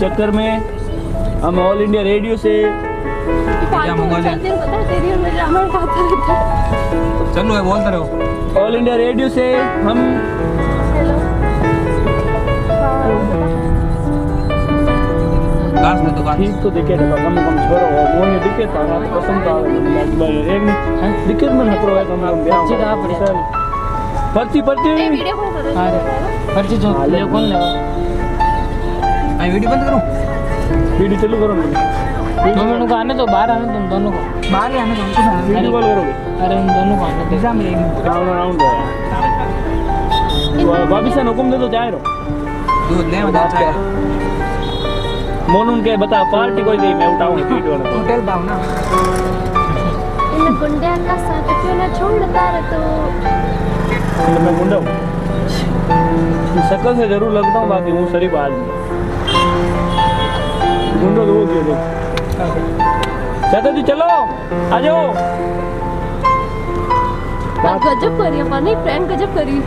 चक्कर में हम ऑल इंडिया रेडियो से चलो है बोलते रहो। ऑल इंडिया रेडियो से हम क्लास में दुकान ठीक तो दिखे था कम छोड़ो मोने दिखे था ना पसंद था एक दिखे में नकरो है कम पर्ची कहाँ पड़ी है? पर्ची वीडियो कॉल करो। अरे पर्ची जो ले कौन लेगा? मैं वीडियो बंद करूं? वीडियो चालू करो ना 2 मिनट को आने तो बाहर आने तुम दोनों को बाहर ही आने दो उनको ना। वीडियो कॉल करोगे अरे उन दोनों को आने दो एग्जाम में राउंड राउंड भाभी से हुक्म दे दो जाए रो दूध ले मजा चाय मोनून के बता पार्टी कोई दी मैं उठाऊं पीट वाला होटल दाओ ना। इन गुंडे का साथ क्यों ना छोड़ता रे तू। मैं गुंडा हूँ शकल से जरूर लगता हूँ बाकी हूँ शरीफ आदमी गुंडो तो वो क्यों दो चाचा जी चलो आ जाओ गजब करी अपनी प्रैंक गजब करी।